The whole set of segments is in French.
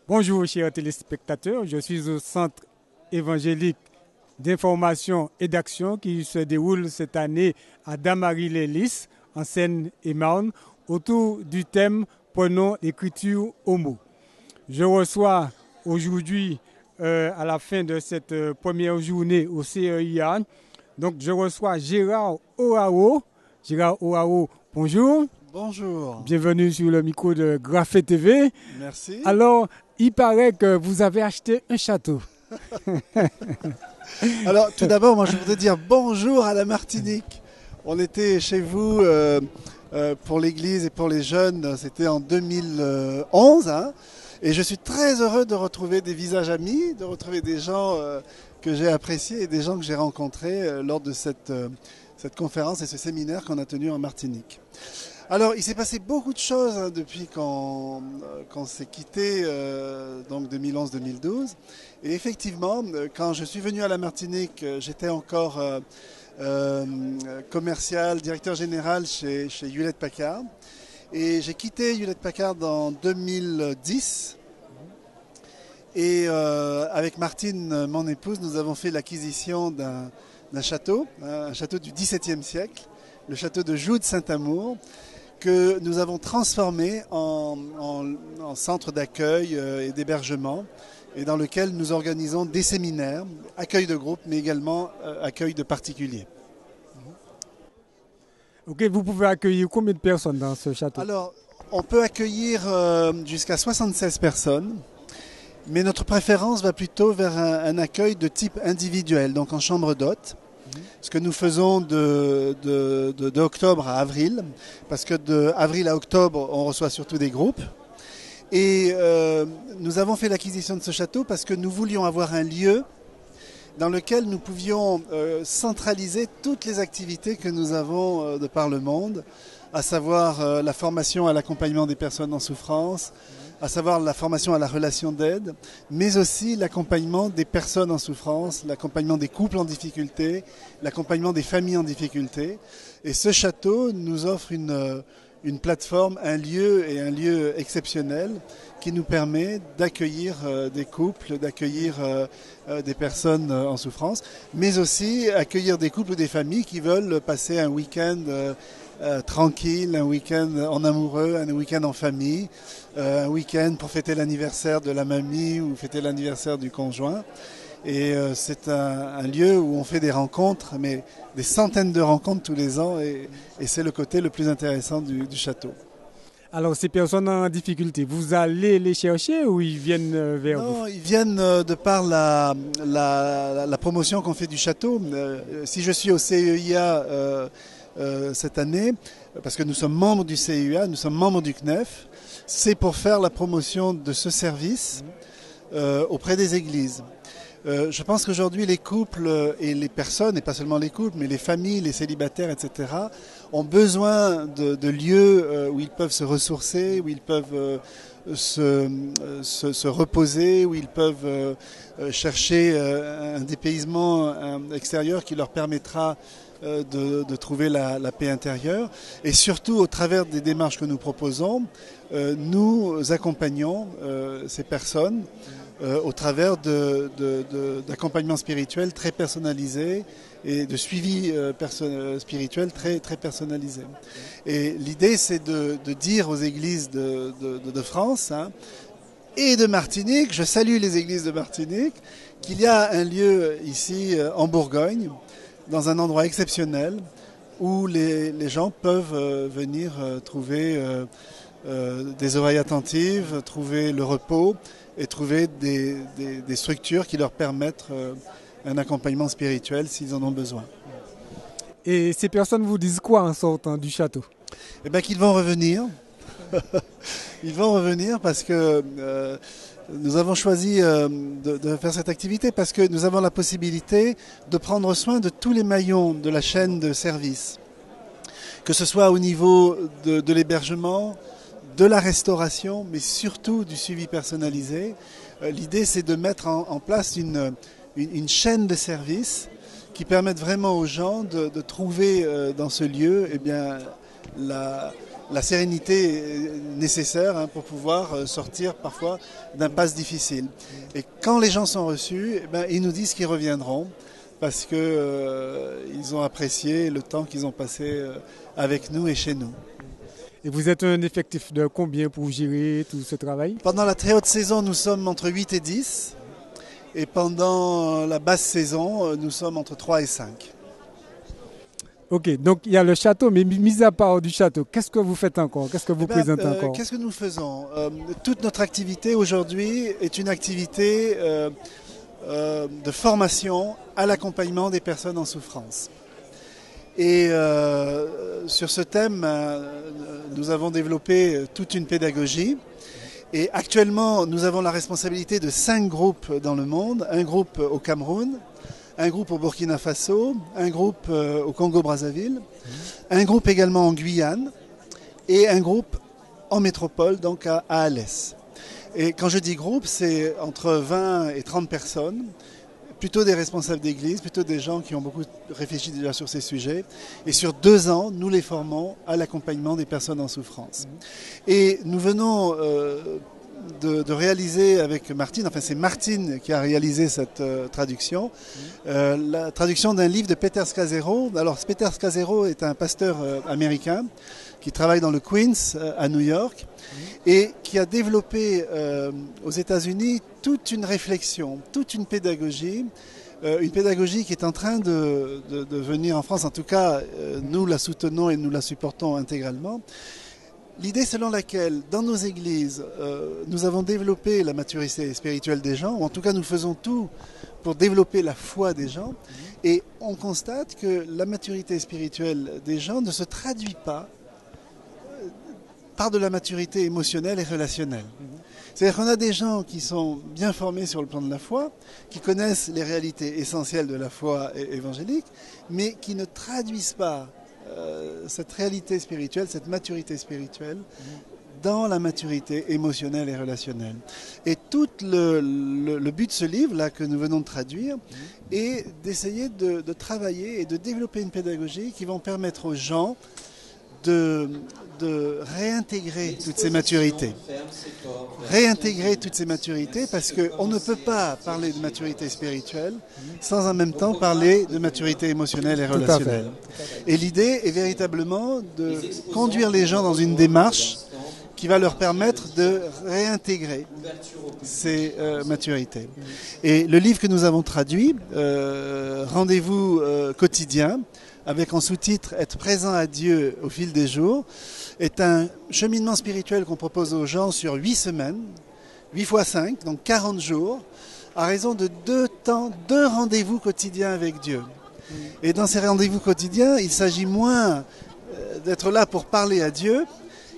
Bonjour chers téléspectateurs, je suis au centre évangélique d'information et d'action qui se déroule cette année à Damary-les-Lys, en Seine-et-Marne, autour du thème Prenons l'écriture au mot. Je reçois aujourd'hui, à la fin de cette première journée au CEIA, donc je reçois Gérard Oao. Gérard Oao, bonjour. Bonjour. Bienvenue sur le micro de Graphé TV. Merci. Alors, il paraît que vous avez acheté un château. Alors, tout d'abord, moi, je voudrais dire bonjour à la Martinique. On était chez vous pour l'église et pour les jeunes, c'était en 2011. Et je suis très heureux de retrouver des visages amis, de retrouver des gens que j'ai appréciés et des gens que j'ai rencontrés lors de cette conférence et ce séminaire qu'on a tenu en Martinique. Alors, il s'est passé beaucoup de choses depuis qu'on s'est quitté, donc 2011-2012. Et effectivement, quand je suis venu à la Martinique, j'étais encore commercial, directeur général chez Hewlett Packard. Et j'ai quitté Hewlett Packard en 2010. Et avec Martine, mon épouse, nous avons fait l'acquisition d'un château, un château du XVIIe siècle, le château de Joux de Saint-Amour, que nous avons transformé en centre d'accueil et d'hébergement, et dans lequel nous organisons des séminaires, accueil de groupe, mais également accueil de particuliers. Ok, vous pouvez accueillir combien de personnes dans ce château? Alors, on peut accueillir jusqu'à 76 personnes, mais notre préférence va plutôt vers un accueil de type individuel, donc en chambre d'hôte. Ce que nous faisons de octobre à avril, parce que de avril à octobre, on reçoit surtout des groupes. Et nous avons fait l'acquisition de ce château parce que nous voulions avoir un lieu dans lequel nous pouvions centraliser toutes les activités que nous avons de par le monde, à savoir la formation à l'accompagnement des personnes en souffrance, à savoir la formation à la relation d'aide, mais aussi l'accompagnement des personnes en souffrance, l'accompagnement des couples en difficulté, l'accompagnement des familles en difficulté. Et ce château nous offre une plateforme, un lieu exceptionnel qui nous permet d'accueillir des couples, d'accueillir des personnes en souffrance, mais aussi accueillir des couples ou des familles qui veulent passer un week-end tranquille, un week-end en amoureux, un week-end en famille, un week-end pour fêter l'anniversaire de la mamie ou fêter l'anniversaire du conjoint. Et c'est un lieu où on fait des rencontres, mais des centaines de rencontres tous les ans, et c'est le côté le plus intéressant du château. Alors, ces personnes en difficulté, vous allez les chercher ou ils viennent vers vous? Non, ils viennent de par la promotion qu'on fait du château. Si je suis au CEIA cette année, parce que nous sommes membres du CEIA, nous sommes membres du CNEF, c'est pour faire la promotion de ce service auprès des églises. Je pense qu'aujourd'hui, les couples et les personnes, et pas seulement les couples, mais les familles, les célibataires, etc., ont besoin de lieux où ils peuvent se ressourcer, où ils peuvent se reposer, où ils peuvent chercher un dépaysement extérieur qui leur permettra de trouver la paix intérieure. Et surtout, au travers des démarches que nous proposons, nous accompagnons ces personnes au travers d'accompagnement spirituel très personnalisé et de suivi spirituel très, très personnalisé. Et l'idée, c'est de dire aux églises de France et de Martinique, je salue les églises de Martinique, qu'il y a un lieu ici en Bourgogne, dans un endroit exceptionnel, où les gens peuvent venir trouver des oreilles attentives, trouver le repos, et trouver des structures qui leur permettent un accompagnement spirituel s'ils en ont besoin. Et ces personnes vous disent quoi en sortant du château? Eh bien qu'ils vont revenir. Ils vont revenir parce que nous avons choisi de faire cette activité parce que nous avons la possibilité de prendre soin de tous les maillons de la chaîne de service. Que ce soit au niveau de l'hébergement, de la restauration, mais surtout du suivi personnalisé. L'idée, c'est de mettre en place une chaîne de services qui permettent vraiment aux gens de trouver dans ce lieu la sérénité nécessaire pour pouvoir sortir parfois d'impasses difficiles. Et quand les gens sont reçus, ils nous disent qu'ils reviendront parce qu'ils ont apprécié le temps qu'ils ont passé avec nous et chez nous. Et vous êtes un effectif de combien pour gérer tout ce travail? Pendant la très haute saison, nous sommes entre 8 et 10. Et pendant la basse saison, nous sommes entre 3 et 5. Ok, donc il y a le château, mais mis à part du château, qu'est-ce que vous faites encore? Qu'est-ce que vous présentez encore? Qu'est-ce que nous faisons? Toute notre activité aujourd'hui est une activité de formation à l'accompagnement des personnes en souffrance. Et sur ce thème, nous avons développé toute une pédagogie. Et actuellement, nous avons la responsabilité de 5 groupes dans le monde. Un groupe au Cameroun, un groupe au Burkina Faso, un groupe au Congo-Brazzaville, un groupe également en Guyane et un groupe en métropole, donc à Alès. Et quand je dis groupe, c'est entre 20 et 30 personnes, plutôt des responsables d'église, plutôt des gens qui ont beaucoup réfléchi déjà sur ces sujets. Et sur 2 ans, nous les formons à l'accompagnement des personnes en souffrance. Et nous venons de réaliser avec Martine, enfin c'est Martine qui a réalisé cette traduction, la traduction d'un livre de Peter Scazzero. Alors Peter Scazzero est un pasteur américain qui travaille dans le Queens à New York et qui a développé aux États-Unis toute une réflexion, toute une pédagogie qui est en train de venir en France. En tout cas, nous la soutenons et nous la supportons intégralement. L'idée selon laquelle, dans nos églises, nous avons développé la maturité spirituelle des gens, ou en tout cas nous faisons tout pour développer la foi des gens, et on constate que la maturité spirituelle des gens ne se traduit pas par de la maturité émotionnelle et relationnelle. C'est-à-dire qu'on a des gens qui sont bien formés sur le plan de la foi, qui connaissent les réalités essentielles de la foi évangélique, mais qui ne traduisent pas cette réalité spirituelle, cette maturité spirituelle, dans la maturité émotionnelle et relationnelle. Et tout le but de ce livre-là que nous venons de traduire est d'essayer de travailler et de développer une pédagogie qui va permettre aux gens de réintégrer toutes ces maturités. Réintégrer toutes ces maturités parce qu'on ne peut pas parler de maturité spirituelle sans en même temps parler de maturité émotionnelle et relationnelle. Et l'idée est véritablement de conduire les gens dans une démarche qui va leur permettre de réintégrer ces maturités. Et le livre que nous avons traduit, Rendez-vous quotidien, avec en sous-titre « Être présent à Dieu au fil des jours », est un cheminement spirituel qu'on propose aux gens sur 8 semaines, 8 x 5, donc 40 jours, à raison de 2 rendez-vous quotidiens avec Dieu. Et dans ces rendez-vous quotidiens, il s'agit moins d'être là pour parler à Dieu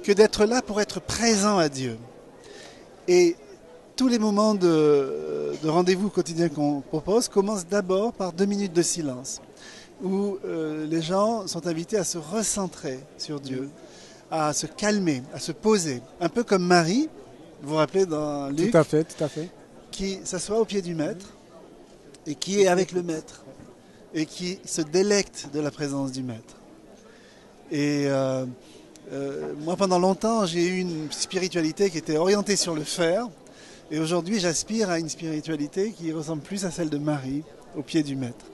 que d'être là pour être présent à Dieu. Et tous les moments de rendez-vous quotidiens qu'on propose commencent d'abord par 2 minutes de silence, où les gens sont invités à se recentrer sur Dieu, à se calmer, à se poser. Un peu comme Marie, vous vous rappelez dans Luc, tout à fait. Qui s'assoit au pied du maître et qui est avec le maître et qui se délecte de la présence du maître. Et moi, pendant longtemps, j'ai eu une spiritualité qui était orientée sur le faire. Et aujourd'hui, j'aspire à une spiritualité qui ressemble plus à celle de Marie, au pied du maître,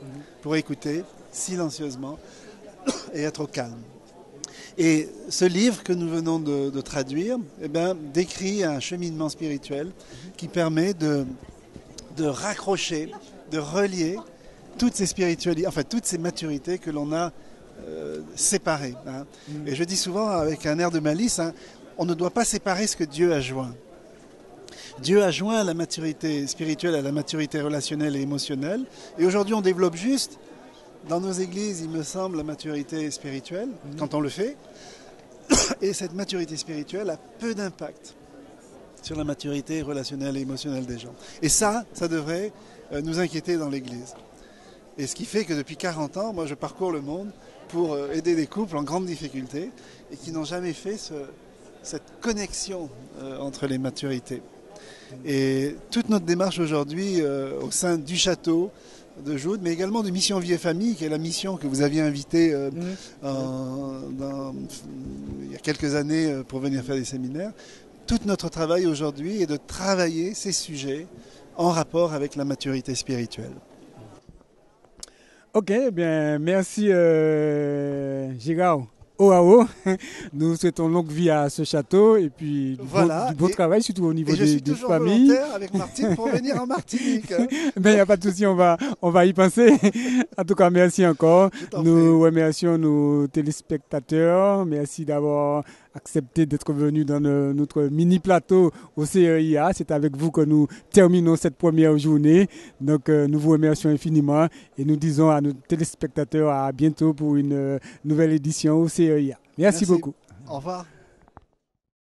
pour écouter silencieusement et être au calme. Et ce livre que nous venons de traduire décrit un cheminement spirituel qui permet de raccrocher, de relier toutes ces spiritualités, enfin toutes ces maturités que l'on a séparées. Et je dis souvent avec un air de malice, on ne doit pas séparer ce que Dieu a joint. Dieu a joint la maturité spirituelle à la maturité relationnelle et émotionnelle. Et aujourd'hui, on développe juste, dans nos églises, il me semble, la maturité spirituelle, quand on le fait. Et cette maturité spirituelle a peu d'impact sur la maturité relationnelle et émotionnelle des gens. Et ça devrait nous inquiéter dans l'église. Et ce qui fait que depuis 40 ans, moi, je parcours le monde pour aider des couples en grande difficulté et qui n'ont jamais fait cette connexion entre les maturités. Et toute notre démarche aujourd'hui au sein du château de Joude, mais également de Mission Vie et Famille, qui est la mission que vous aviez invitée il il y a quelques années pour venir faire des séminaires. Tout notre travail aujourd'hui est de travailler ces sujets en rapport avec la maturité spirituelle. Ok, bien, merci Gérard Oao. Nous souhaitons longue vie à ce château et puis du beau travail, surtout au niveau des familles. Je suis toujours volontaire avec Martine pour venir en Martinique. Ben, il n'y a pas de souci, on va y penser. En tout cas, merci encore. Nous remercions nos téléspectateurs. Merci d'avoir accepté d'être venu dans notre mini plateau au CEIA. C'est avec vous que nous terminons cette première journée. Donc, nous vous remercions infiniment et nous disons à nos téléspectateurs à bientôt pour une nouvelle édition au CEIA. Merci beaucoup. Au revoir.